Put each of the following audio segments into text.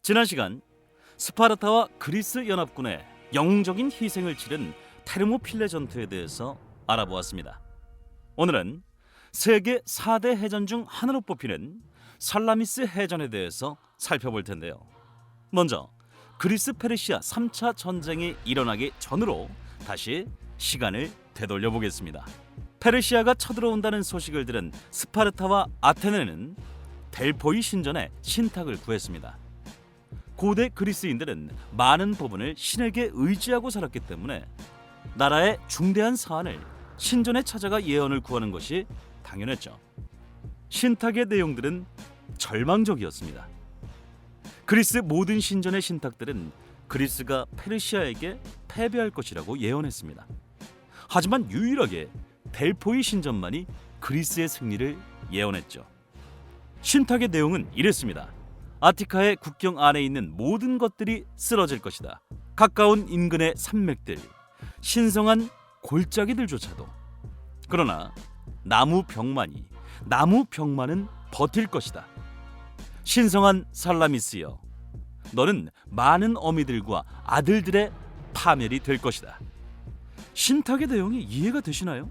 지난 시간 스파르타와 그리스 연합군의 영웅적인 희생을 치른 테르모필레 전투에 대해서 알아보았습니다. 오늘은 세계 4대 해전 중 하나로 뽑히는 살라미스 해전에 대해서 살펴볼 텐데요. 먼저 그리스 페르시아 3차 전쟁이 일어나기 전으로 다시 시간을 되돌려 보겠습니다. 페르시아가 쳐들어온다는 소식을 들은 스파르타와 아테네는 델포이 신전에 신탁을 구했습니다. 고대 그리스인들은 많은 부분을 신에게 의지하고 살았기 때문에 나라의 중대한 사안을 신전에 찾아가 예언을 구하는 것이 당연했죠. 신탁의 내용들은 절망적이었습니다. 그리스 모든 신전의 신탁들은 그리스가 페르시아에게 패배할 것이라고 예언했습니다. 하지만 유일하게 델포이 신전만이 그리스의 승리를 예언했죠. 신탁의 내용은 이랬습니다. 아티카의 국경 안에 있는 모든 것들이 쓰러질 것이다. 가까운 인근의 산맥들, 신성한 골짜기들조차도. 그러나 나무 벽만은 버틸 것이다. 신성한 살라미스여, 너는 많은 어미들과 아들들의 파멸이 될 것이다. 신탁의 내용이 이해가 되시나요?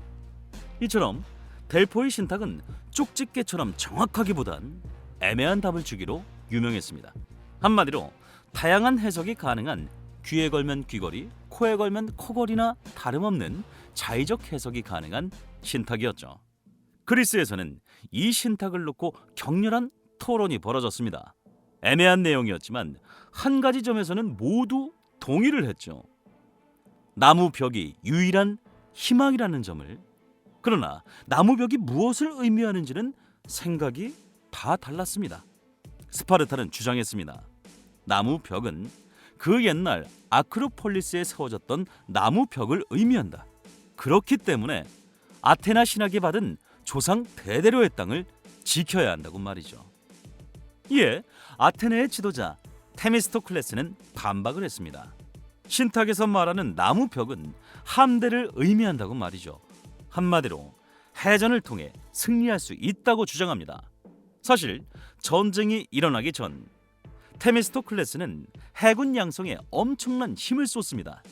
이처럼 델포이 신탁은 쪽집게처럼 정확하기보단 애매한 답을 주기로 유명했습니다. 한마디로 다양한 해석이 가능한 귀에 걸면 귀걸이, 코에 걸면 코걸이나 다름없는 자의적 해석이 가능한 신탁이었죠. 그리스에서는 이 신탁을 놓고 격렬한 토론이 벌어졌습니다. 애매한 내용이었지만 한 가지 점에서는 모두 동의를 했죠. 나무벽이 유일한 희망이라는 점을. 그러나 나무벽이 무엇을 의미하는지는 생각이 다 달랐습니다. 스파르타는 주장했습니다. 나무벽은 그 옛날 아크로폴리스에 세워졌던 나무벽을 의미한다. 그렇기 때문에 아테나 신학이 받은 조상 대대로의 땅을 지켜야 한다고 말이죠. 이에 아테네의 지도자 테미스토클레스는 반박을 했습니다. 신탁에서 말하는 나무벽은 함대를 의미한다고 말이죠. 한마디로 해전을 통해 승리할 수 있다고 주장합니다. 사실 전쟁이 일어나기 전 테미스토클레스는 해군 양성에 엄청난 힘을 쏟습니다.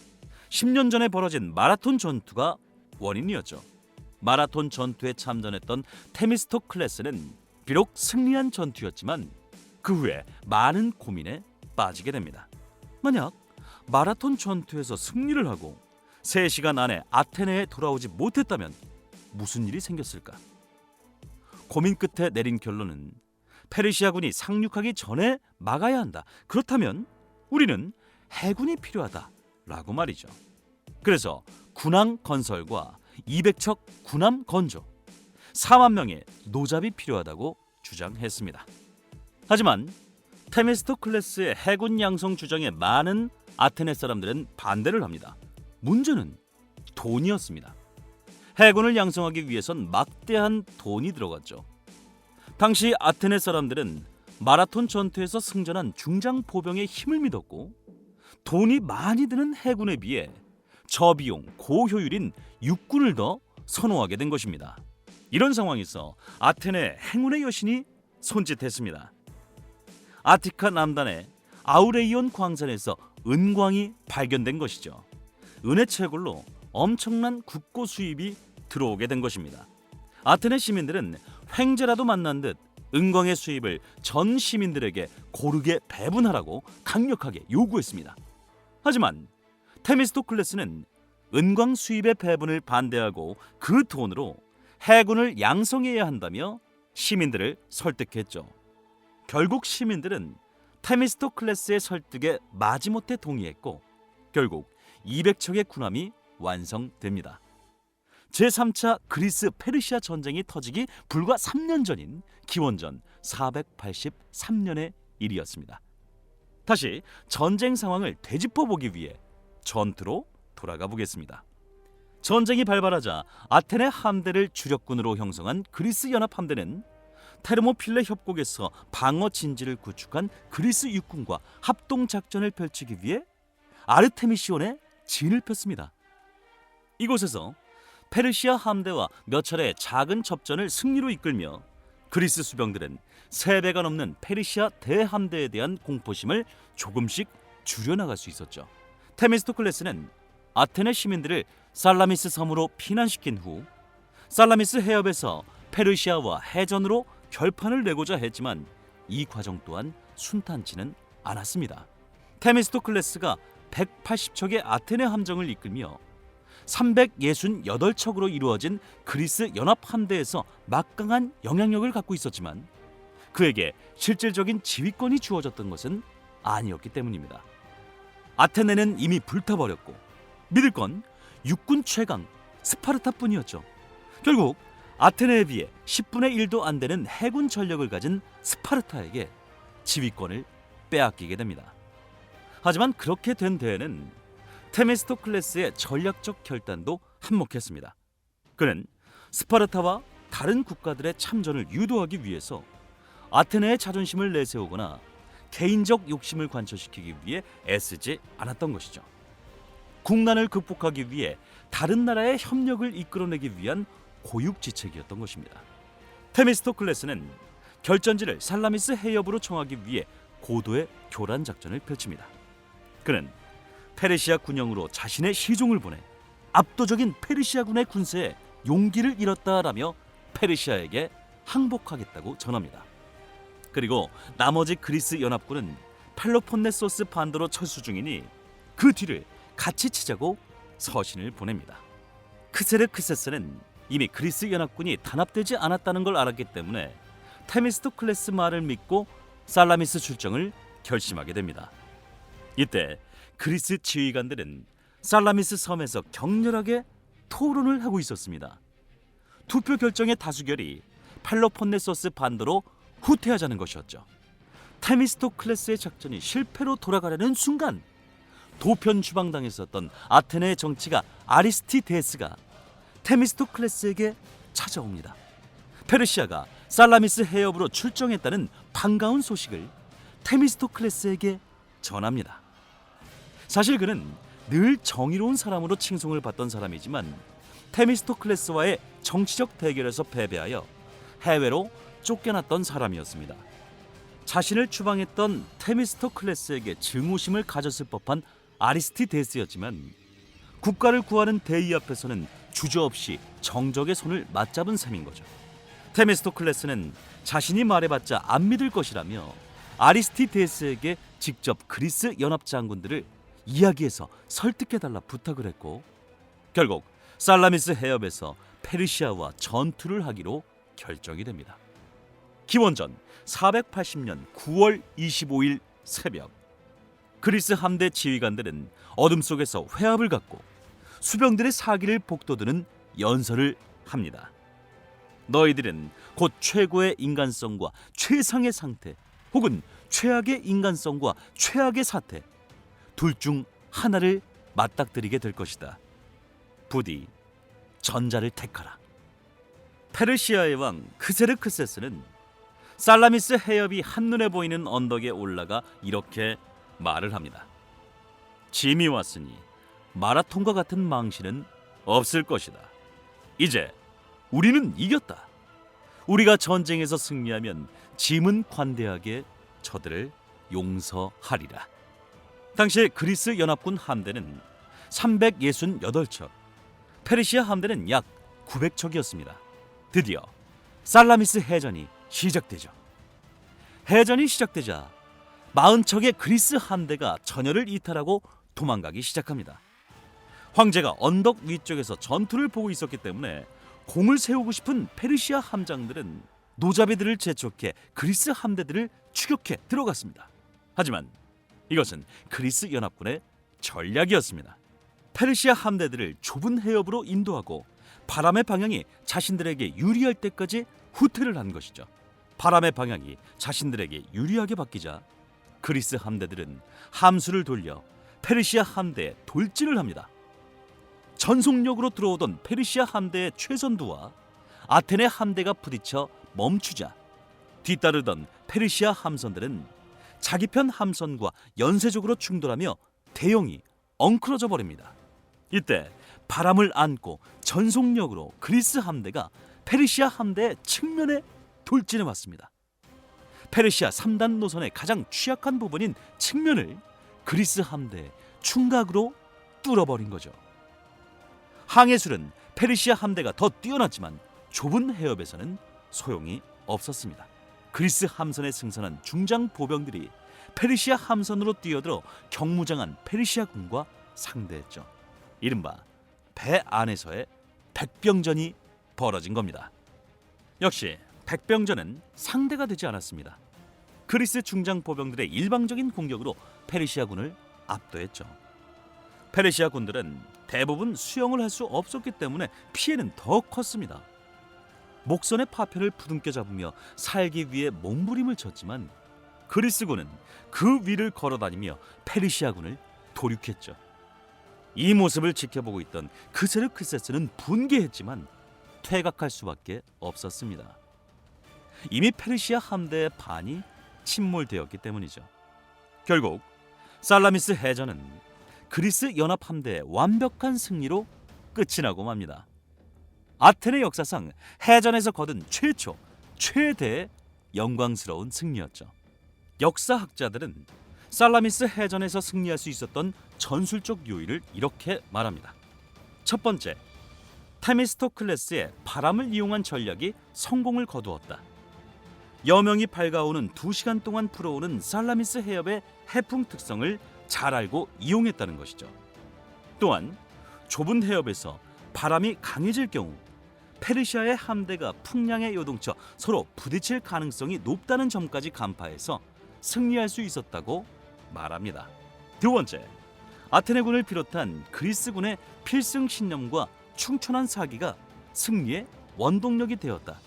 10년 전에 벌어진 마라톤 전투가 원인이었죠. 마라톤 전투에 참전했던 테미스토클레스는 비록 승리한 전투였지만 그 후에 많은 고민에 빠지게 됩니다. 만약 마라톤 전투에서 승리를 하고 3시간 안에 아테네에 돌아오지 못했다면 무슨 일이 생겼을까? 고민 끝에 내린 결론은 페르시아군이 상륙하기 전에 막아야 한다. 그렇다면 우리는 해군이 필요하다라고 말이죠. 그래서 군항 건설과 200척 군함 건조, 4만 명의 노잡이 필요하다고 주장했습니다. 하지만 테미스토클레스의 해군 양성 주장에 많은 아테네 사람들은 반대를 합니다. 문제는 돈이었습니다. 해군을 양성하기 위해선 막대한 돈이 들어갔죠. 당시 아테네 사람들은 마라톤 전투에서 승전한 중장 포병의 힘을 믿었고 돈이 많이 드는 해군에 비해 저비용 고효율인 육군을 더 선호하게 된 것입니다. 이런 상황에서 아테네 행운의 여신이 손짓했습니다. 아티카 남단의 아우레이온 광산에서 은광이 발견된 것이죠. 은의 채굴로 엄청난 국고 수입이 들어오게 된 것입니다. 아테네 시민들은 횡재라도 만난 듯 은광의 수입을 전 시민들에게 고르게 배분하라고 강력하게 요구했습니다. 하지만 테미스토클레스는 은광 수입의 배분을 반대하고 그 돈으로 해군을 양성해야 한다며 시민들을 설득했죠. 결국 시민들은 테미스토클레스의 설득에 마지못해 동의했고 결국 200척의 군함이 완성됩니다. 제3차 그리스 페르시아 전쟁이 터지기 불과 3년 전인 기원전 483년의 일이었습니다. 다시 전쟁 상황을 되짚어보기 위해 전투로 돌아가 보겠습니다. 전쟁이 발발하자 아테네 함대를 주력군으로 형성한 그리스 연합 함대는 테르모필레 협곡에서 방어 진지를 구축한 그리스 육군과 합동 작전을 펼치기 위해 아르테미시온에 진을 폈습니다. 이곳에서 페르시아 함대와 몇 차례 작은 접전을 승리로 이끌며 그리스 수병들은 3배가 넘는 페르시아 대함대에 대한 공포심을 조금씩 줄여나갈 수 있었죠. 테미스토클레스는 아테네 시민들을 살라미스 섬으로 피난시킨 후 살라미스 해협에서 페르시아와 해전으로 결판을 내고자 했지만 이 과정 또한 순탄치는 않았습니다. 테미스토클레스가 180척의 아테네 함정을 이끌며 368척으로 이루어진 그리스 연합 함대에서 막강한 영향력을 갖고 있었지만 그에게 실질적인 지휘권이 주어졌던 것은 아니었기 때문입니다. 아테네는 이미 불타버렸고 믿을 건 육군 최강 스파르타뿐이었죠. 결국 아테네에 비해 10분의 1도 안 되는 해군 전력을 가진 스파르타에게 지휘권을 빼앗기게 됩니다. 하지만 그렇게 된 데에는 테미스토클레스의 전략적 결단도 한몫했습니다. 그는 스파르타와 다른 국가들의 참전을 유도하기 위해서 아테네의 자존심을 내세우거나 개인적 욕심을 관철시키기 위해 애쓰지 않았던 것이죠. 국난을 극복하기 위해 다른 나라의 협력을 이끌어내기 위한 고육지책이었던 것입니다. 테미스토클레스는 결전지를 살라미스 해협으로 청하기 위해 고도의 교란 작전을 펼칩니다. 그는 페르시아 군영으로 자신의 시종을 보내 압도적인 페르시아군의 군세에 용기를 잃었다라며 페르시아에게 항복하겠다고 전합니다. 그리고 나머지 그리스 연합군은 펠로폰네소스 반도로 철수 중이니 그 뒤를 같이 치자고 서신을 보냅니다. 크세르크세스는 이미 그리스 연합군이 단합되지 않았다는 걸 알았기 때문에 테미스토클레스 말을 믿고 살라미스 출정을 결심하게 됩니다. 이때 그리스 지휘관들은 살라미스 섬에서 격렬하게 토론을 하고 있었습니다. 투표 결정의 다수결이 펠로폰네소스 반도로 후퇴하자는 것이었죠. 테미스토클레스의 작전이 실패로 돌아가려는 순간 도편 추방당에 있었던 아테네의 정치가 아리스티데스가 테미스토클레스에게 찾아옵니다. 페르시아가 살라미스 해협으로 출정했다는 반가운 소식을 테미스토클레스에게 전합니다. 사실 그는 늘 정의로운 사람으로 칭송을 받던 사람이지만 테미스토클레스와의 정치적 대결에서 패배하여 해외로 쫓겨났던 사람이었습니다. 자신을 추방했던 테미스토클레스에게 증오심을 가졌을 법한 아리스티데스였지만 국가를 구하는 대의 앞에서는 주저없이 정적의 손을 맞잡은 셈인 거죠. 테미스토클레스는 자신이 말해봤자 안 믿을 것이라며 아리스티데스에게 직접 그리스 연합 장군들을 이야기해서 설득해달라 부탁을 했고 결국 살라미스 해협에서 페르시아와 전투를 하기로 결정이 됩니다. 기원전 480년 9월 25일 새벽 그리스 함대 지휘관들은 어둠 속에서 회합을 갖고 수병들의 사기를 복돋우는 연설을 합니다. 너희들은 곧 최고의 인간성과 최상의 상태 혹은 최악의 인간성과 최악의 사태 둘 중 하나를 맞닥뜨리게 될 것이다. 부디 전자를 택하라. 페르시아의 왕 크세르크세스는 살라미스 해협이 한눈에 보이는 언덕에 올라가 이렇게 말을 합니다. 짐이 왔으니 마라톤과 같은 망신은 없을 것이다. 이제 우리는 이겼다. 우리가 전쟁에서 승리하면 짐은 관대하게 저들을 용서하리라. 당시 그리스 연합군 함대는 368척, 페르시아 함대는 약 900척이었습니다. 드디어 살라미스 해전이 시작되죠. 해전이 시작되자 40척의 그리스 함대가 전열을 이탈하고 도망가기 시작합니다. 황제가 언덕 위쪽에서 전투를 보고 있었기 때문에 공을 세우고 싶은 페르시아 함장들은 노자비들을 재촉해 그리스 함대들을 추격해 들어갔습니다. 하지만 이것은 그리스 연합군의 전략이었습니다. 페르시아 함대들을 좁은 해협으로 인도하고 바람의 방향이 자신들에게 유리할 때까지 후퇴를 한 것이죠. 바람의 방향이 자신들에게 유리하게 바뀌자 그리스 함대들은 함수를 돌려 페르시아 함대에 돌진을 합니다. 전속력으로 들어오던 페르시아 함대의 최선두와 아테네 함대가 부딪혀 멈추자 뒤따르던 페르시아 함선들은 자기 편 함선과 연쇄적으로 충돌하며 대형이 엉클어져 버립니다. 이때 바람을 안고 전속력으로 그리스 함대가 페르시아 함대의 측면에 돌진해 왔습니다. 페르시아 3단 노선의 가장 취약한 부분인 측면을 그리스 함대의 충각으로 뚫어버린 거죠. 항해술은 페르시아 함대가 더 뛰어났지만 좁은 해협에서는 소용이 없었습니다. 그리스 함선에 승선한 중장 보병들이 페르시아 함선으로 뛰어들어 경무장한 페르시아 군과 상대했죠. 이른바 배 안에서의 백병전이 벌어진 겁니다. 역시 백병전은 상대가 되지 않았습니다. 그리스 중장 보병들의 일방적인 공격으로 페르시아 군을 압도했죠. 페르시아 군들은 대부분 수영을 할 수 없었기 때문에 피해는 더 컸습니다. 목선의 파편을 부둥켜 잡으며 살기 위해 몸부림을 쳤지만 그리스군은 그 위를 걸어다니며 페르시아군을 도륙했죠. 이 모습을 지켜보고 있던 그세르크세스는 분개했지만 퇴각할 수밖에 없었습니다. 이미 페르시아 함대의 반이 침몰되었기 때문이죠. 결국 살라미스 해전은 그리스 연합 함대의 완벽한 승리로 끝이 나고 맙니다. 아테네 역사상 해전에서 거둔 최대의 영광스러운 승리였죠. 역사학자들은 살라미스 해전에서 승리할 수 있었던 전술적 요인을 이렇게 말합니다. 첫 번째, 테미스토클레스의 바람을 이용한 전략이 성공을 거두었다. 여명이 밝아오는 2시간 동안 불어오는 살라미스 해협의 해풍 특성을 잘 알고 이용했다는 것이죠. 또한 좁은 해협에서 바람이 강해질 경우 페르시아의 함대가 풍량에 요동쳐 서로 부딪힐 가능성이 높다는 점까지 간파해서 승리할 수 있었다고 말합니다. 두 번째, 아테네군을 비롯한 그리스군의 필승 신념과 충천한 사기가 승리의 원동력이 되었다.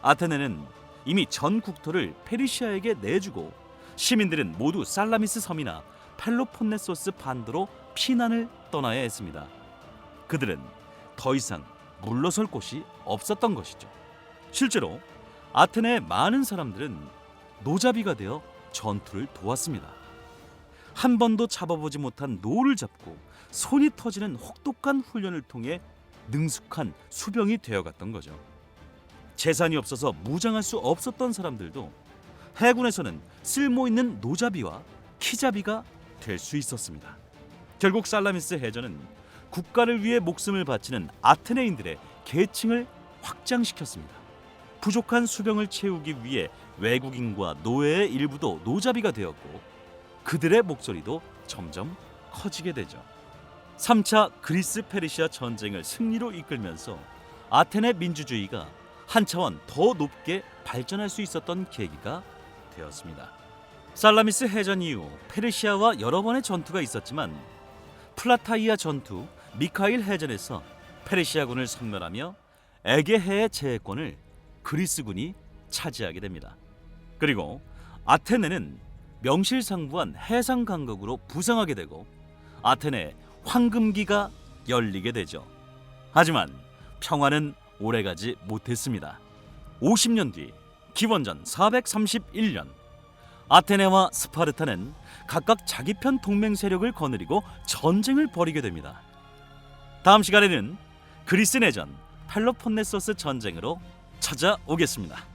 아테네는 이미 전 국토를 페르시아에게 내주고 시민들은 모두 살라미스 섬이나 펠로폰네소스 반도로 피난을 떠나야 했습니다. 그들은 더 이상 물러설 곳이 없었던 것이죠. 실제로 아테네의 많은 사람들은 노자비가 되어 전투를 도왔습니다. 한 번도 잡아보지 못한 노를 잡고 손이 터지는 혹독한 훈련을 통해 능숙한 수병이 되어갔던 거죠. 재산이 없어서 무장할 수 없었던 사람들도 해군에서는 쓸모있는 노자비와 키자비가 될 수 있었습니다. 결국 살라미스 해전은 국가를 위해 목숨을 바치는 아테네인들의 계층을 확장시켰습니다. 부족한 수병을 채우기 위해 외국인과 노예의 일부도 노자비가 되었고 그들의 목소리도 점점 커지게 되죠. 3차 그리스 페르시아 전쟁을 승리로 이끌면서 아테네 민주주의가 한 차원 더 높게 발전할 수 있었던 계기가 되었습니다. 살라미스 해전 이후 페르시아와 여러 번의 전투가 있었지만 플라타이아 전투, 미카일 해전에서 페르시아군을 섬멸하며 에게해의 제해권을 그리스군이 차지하게 됩니다. 그리고 아테네는 명실상부한 해상 강국으로 부상하게 되고 아테네의 황금기가 열리게 되죠. 하지만 평화는 오래가지 못했습니다. 50년 뒤 기원전 431년 아테네와 스파르타는 각각 자기 편 동맹 세력을 거느리고 전쟁을 벌이게 됩니다. 다음 시간에는 그리스 내전 펠로폰네소스 전쟁으로 찾아오겠습니다.